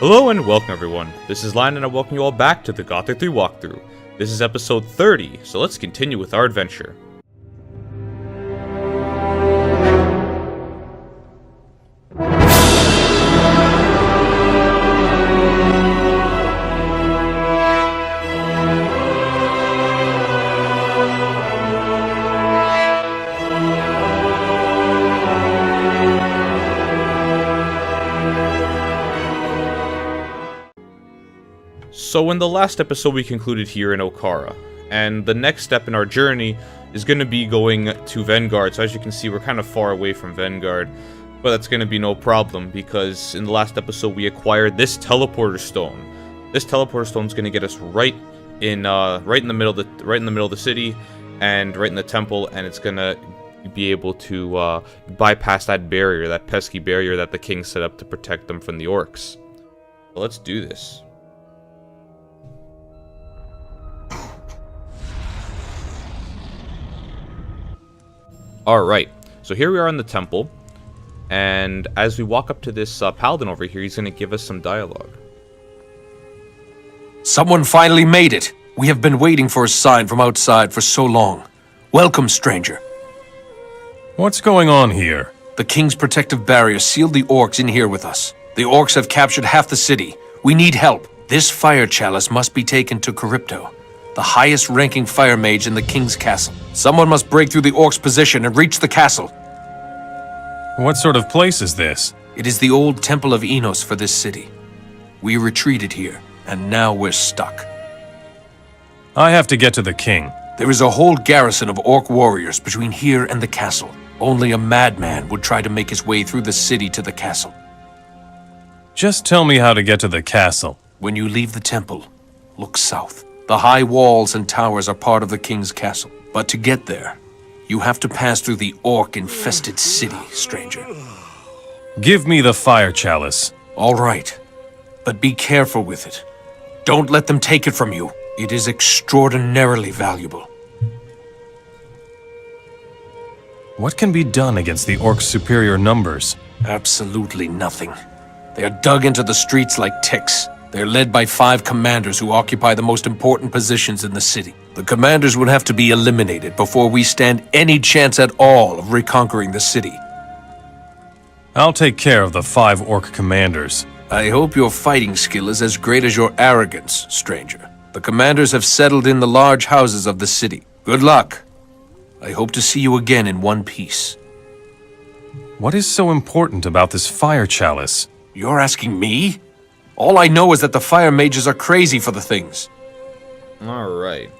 Hello and welcome everyone, this is Lion and I welcome you all back to the Gothic 3 walkthrough. This is episode 30, so let's continue with our adventure. So in the last episode we concluded here in Okara, and the next step in our journey is going to be going to Vengard. So as you can see, we're kind of far away from Vengard, but that's going to be no problem because in the last episode we acquired this teleporter stone. This teleporter stone is going to get us right in the middle of the city and right in the temple, and it's going to be able to bypass that barrier, that pesky barrier that the king set up to protect them from the orcs. So let's do this. Alright, so here we are in the temple, and as we walk up to this paladin over here, he's going to give us some dialogue. Someone finally made it! We have been waiting for a sign from outside for so long. Welcome, stranger. What's going on here? The king's protective barrier sealed the orcs in here with us. The orcs have captured half the city. We need help. This fire chalice must be taken to Charybdo, the highest-ranking fire mage in the king's castle. Someone must break through the orc's position and reach the castle. What sort of place is this? It is the old temple of Enos for this city. We retreated here, and now we're stuck. I have to get to the king. There is a whole garrison of orc warriors between here and the castle. Only a madman would try to make his way through the city to the castle. Just tell me how to get to the castle. When you leave the temple, look south. The high walls and towers are part of the king's castle. But to get there, you have to pass through the orc-infested city, stranger. Give me the fire chalice. All right, but be careful with it. Don't let them take it from you. It is extraordinarily valuable. What can be done against the orcs' superior numbers? Absolutely nothing. They are dug into the streets like ticks. They are led by 5 commanders who occupy the most important positions in the city. The commanders would have to be eliminated before we stand any chance at all of reconquering the city. I'll take care of the 5 orc commanders. I hope your fighting skill is as great as your arrogance, stranger. The commanders have settled in the large houses of the city. Good luck. I hope to see you again in one piece. What is so important about this fire chalice? You're asking me? All I know is that the fire mages are crazy for the things. Alright.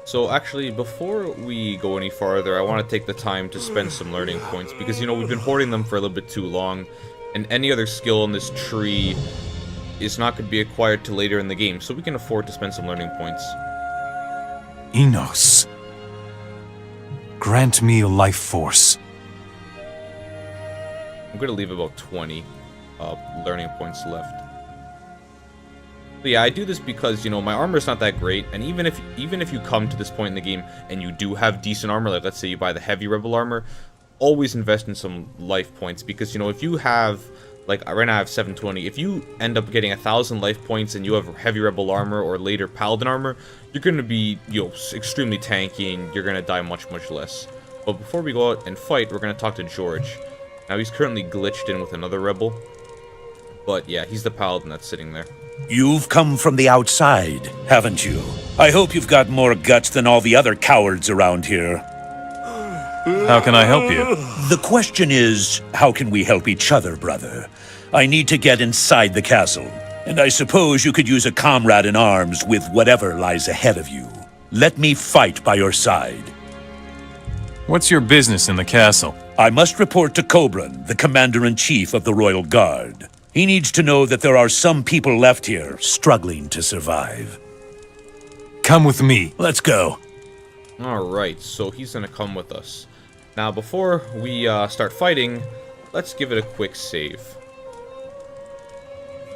So actually, before we go any farther, I want to take the time to spend some learning points, because, you know, we've been hoarding them for a little bit too long, and any other skill in this tree is not going to be acquired till later in the game, so we can afford to spend some learning points. Enos. Grant me a life force. I'm going to leave about 20 learning points left. But yeah, I do this because, you know, my armor's not that great, and even if you come to this point in the game and you do have decent armor, like let's say you buy the heavy rebel armor, always invest in some life points, because, you know, if you have, like right now I have 720, if you end up getting 1,000 life points and you have heavy rebel armor or later paladin armor, you're going to be, you know, extremely tanky and you're going to die much less. But before we go out and fight, we're going to talk to George. Now he's currently glitched in with another rebel, but yeah, he's the paladin that's sitting there. You've come from the outside, haven't you? I hope you've got more guts than all the other cowards around here. How can I help you? The question is, how can we help each other, brother? I need to get inside the castle, and I suppose you could use a comrade in arms with whatever lies ahead of you. Let me fight by your side. What's your business in the castle? I must report to Cobran, the commander-in-chief of the Royal Guard. He needs to know that there are some people left here struggling to survive. Come with me. Let's go. Alright, so he's gonna come with us. Now, before we start fighting, let's give it a quick save.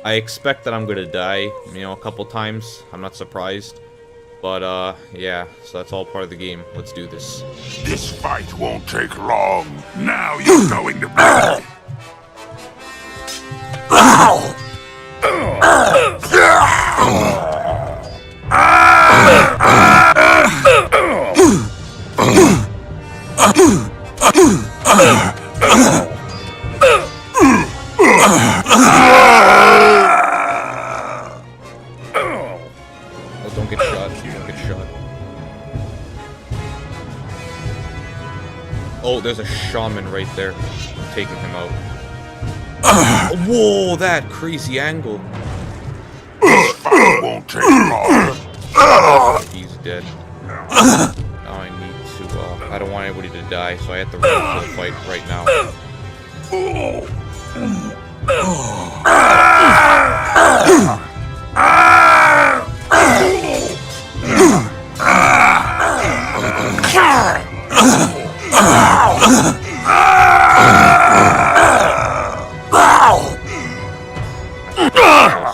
I expect that I'm gonna die, you know, a couple times. I'm not surprised. But, yeah, so that's all part of the game. Let's do this. This fight won't take long. Now you're going to bed. there's a shaman right there taking him out. Whoa, that crazy angle. This fight won't take long. He's dead. Now I need to, I don't want anybody to die, so I have to run to the fight right now.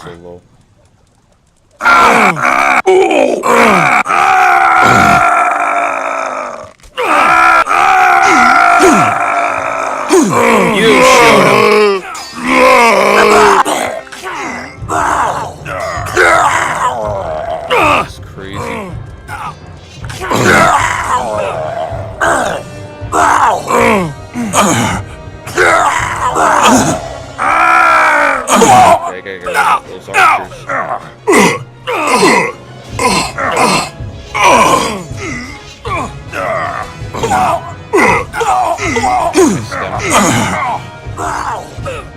So low. You showed him. That's crazy. Okay, I gotta get rid of those archers.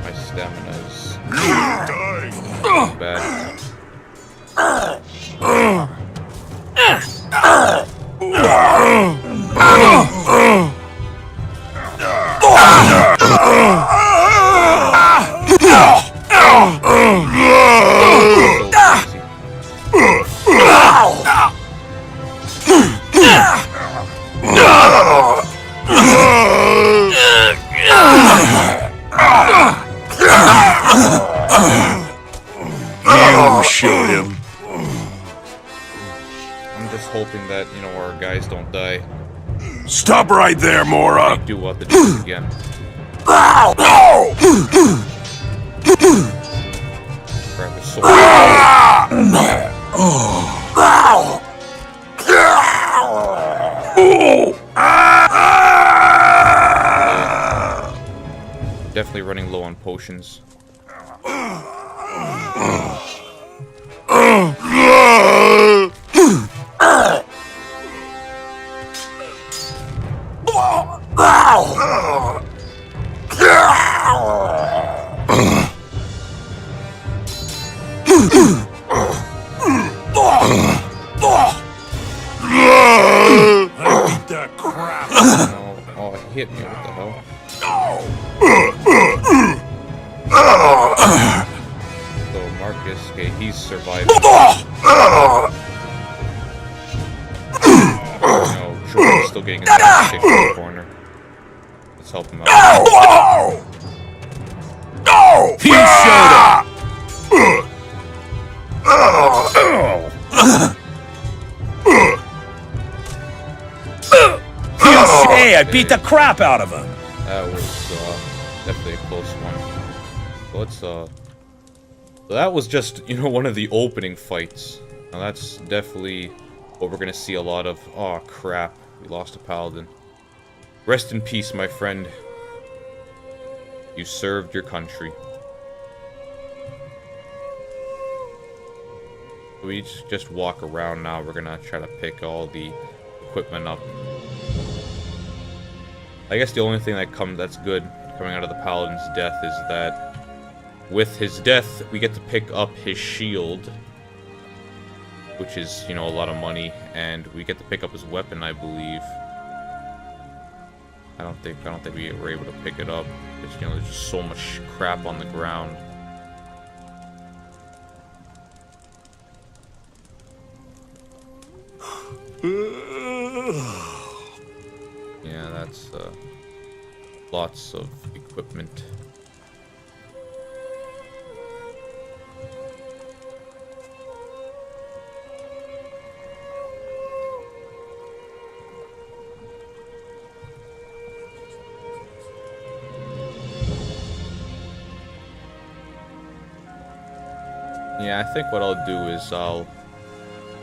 My stamina's bad. You showed him. I'm just hoping that, you know, our guys don't die. Stop right there, Mora. They do have to do this again. Grab his sword. Definitely running low on potions. The crap. No. Oh, he hit me. What the hell? So Marcus, okay, he's surviving. No, Jordan's still getting his ass kicked in the corner. Let's help him out. He showed him! Hey, I beat the crap out of him! That was definitely a close one. So let's so that was just, you know, one of the opening fights. Now that's definitely what we're gonna see a lot of. Oh crap, we lost a paladin. Rest in peace, my friend. You served your country. We just walk around now. We're gonna try to pick all the equipment up. I guess the only thing that's good coming out of the paladin's death is that with his death, we get to pick up his shield, which is, you know, a lot of money, and we get to pick up his weapon, I believe. I don't think we were able to pick it up because, you know, there's just so much crap on the ground. Yeah, that's lots of equipment. Yeah, I think what I'll do is I'll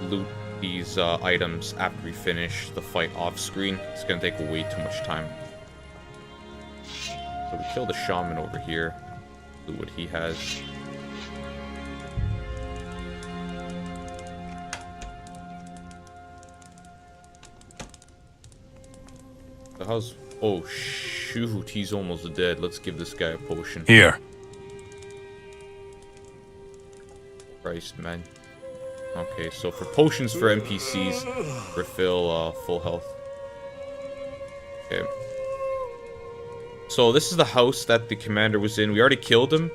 loot these items after we finish the fight off screen. It's gonna take way too much time. So we kill the shaman over here. Loot what he has. So how's Oh shoot, he's almost dead. Let's give this guy a potion. Here. Christ, man. Okay, so for potions for NPCs, refill full health. Okay. So this is the house that the commander was in. We already killed him,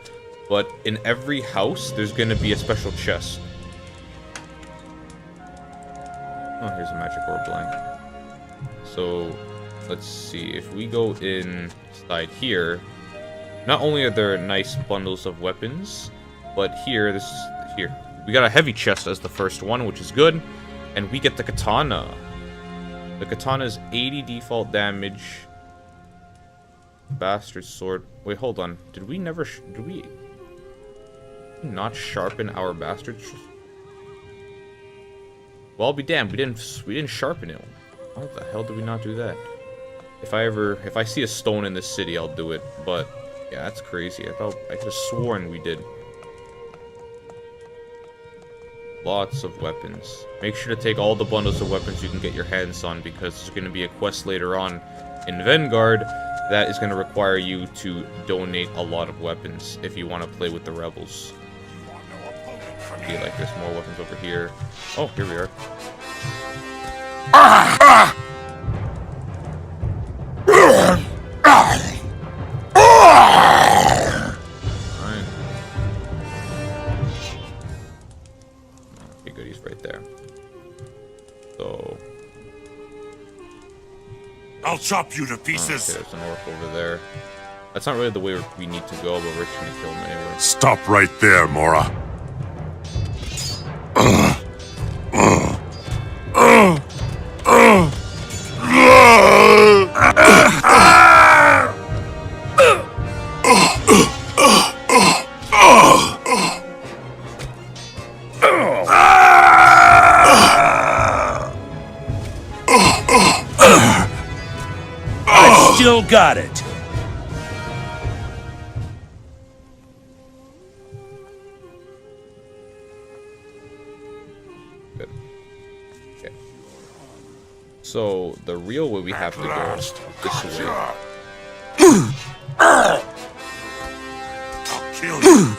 but in every house, there's going to be a special chest. Oh, here's a magic orb blank. So, let's see. If we go inside here, not only are there nice bundles of weapons, but here, we got a heavy chest as the first one, which is good, and we get the katana. The katana is 80 default damage. Bastard sword. Wait, hold on. Did we not sharpen our bastard? Well, I'll be damned. We didn't sharpen it. Why the hell did we not do that? If I see a stone in this city, I'll do it. But yeah, that's crazy. I could have sworn we did. Lots of weapons. Make sure to take all the bundles of weapons you can get your hands on, because there's going to be a quest later on in Vengard that is going to require you to donate a lot of weapons if you want to play with the rebels. See, like, there's more weapons over here. Oh, here we are. Alright. Okay, good, he's right there. So... I'll chop you to pieces. Okay, there's an orc over there. That's not really the way we need to go, but we're just gonna kill him anyway. Stop right there, Mora. Still got it. Good. Okay. So the real way we have to go is this way. I'll kill you.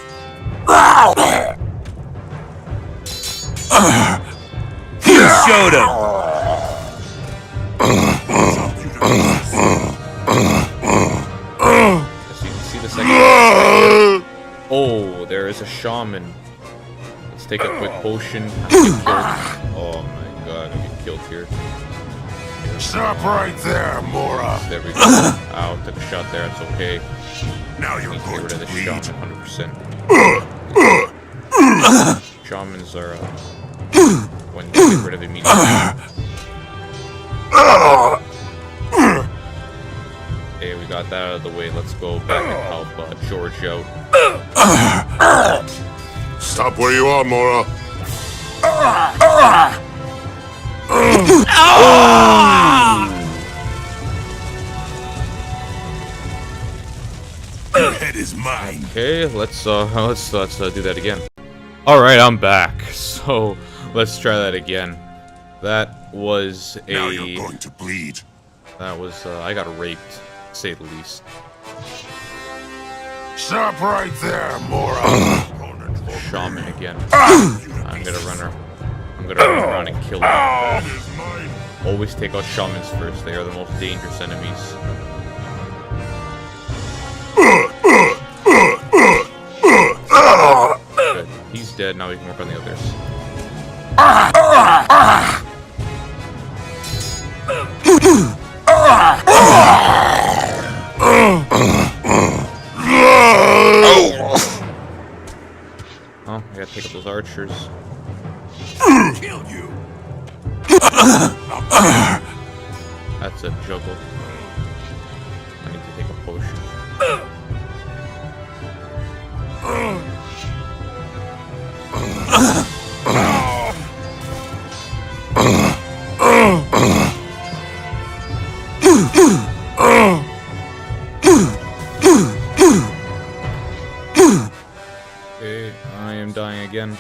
You showed him. See the second. Oh, there is a shaman. Let's take a quick potion. Oh my god, I get killed here. Stop right there, Mora. There we go. Ow, took a shot there. It's okay. Now you're Get going rid to of the bleed. shaman 100%. Shamans are when you get rid of immediately. Okay, we got that out of the way. Let's go back and help George out. Stop where you are, Mora. Your head is mine. Okay, let's do that again. All right, I'm back. So let's try that again. That was Now you're going to bleed. That was I got raped, to say the least. Stop right there, Mora. Shaman again. I'm gonna run around and kill him. Head is mine. Always take out shamans first. They are the most dangerous enemies. Good. He's dead. Now we can work on the others. Oh, I gotta take up those archers. Kill you. That's a juggle. I need to take a potion. Okay, I am dying again.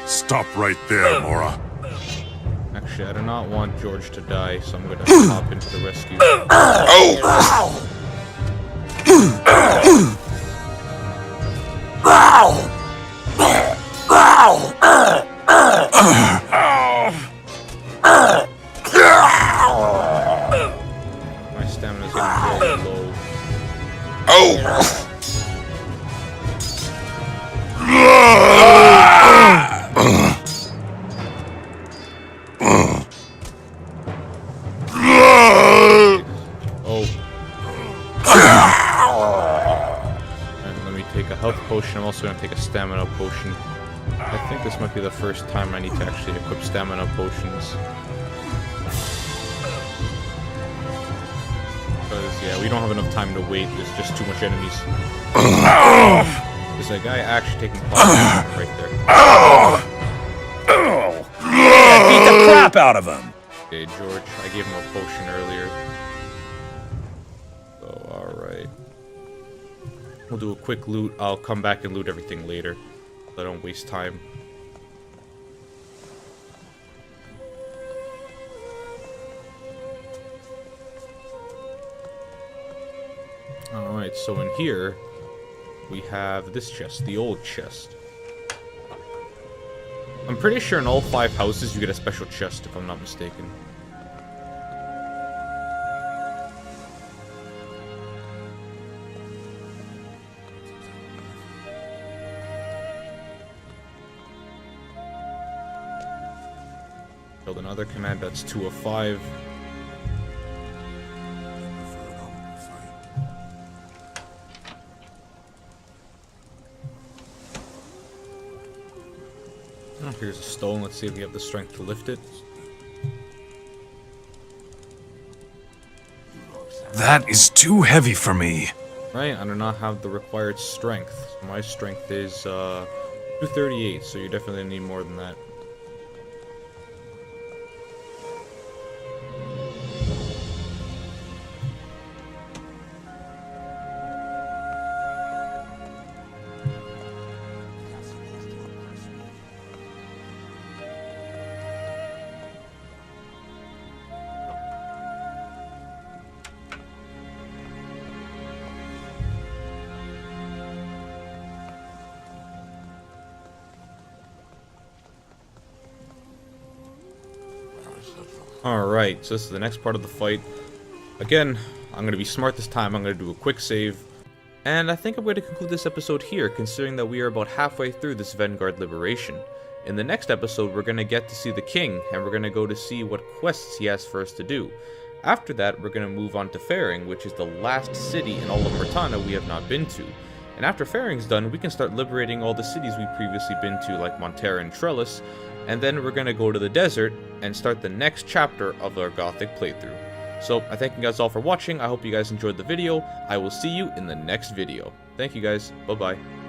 Stop right there, Mora. Actually, I do not want George to die, so I'm gonna hop into the rescue. My stamina's getting very low. And let me take a health potion. I'm also going to take a stamina potion. I think this might be the first time I need to actually equip stamina potions. Because, yeah, we don't have enough time to wait. There's just too much enemies. There's a guy actually taking part right there. Yeah, beat the crap out of him! Okay, George, I gave him a potion earlier. So, alright. We'll do a quick loot. I'll come back and loot everything later. So I don't waste time. Alright, so in here, we have this chest, the old chest. I'm pretty sure in all 5 houses you get a special chest, if I'm not mistaken. Build another command, that's 2 of 5. Oh, here's a stone. Let's see if we have the strength to lift it. That is too heavy for me. Right, I do not have the required strength. My strength is 238, so you definitely need more than that. Alright, so this is the next part of the fight. Again, I'm going to be smart this time. I'm going to do a quick save. And I think I'm going to conclude this episode here, considering that we are about halfway through this Vengard liberation. In the next episode, we're going to get to see the king, and we're going to go to see what quests he has for us to do. After that, we're going to move on to Faring, which is the last city in all of Myrtana we have not been to. And after Faring's done, we can start liberating all the cities we've previously been to, like Montera and Trellis, and then we're going to go to the desert and start the next chapter of our Gothic playthrough. So, I thank you guys all for watching. I hope you guys enjoyed the video. I will see you in the next video. Thank you guys. Bye-bye.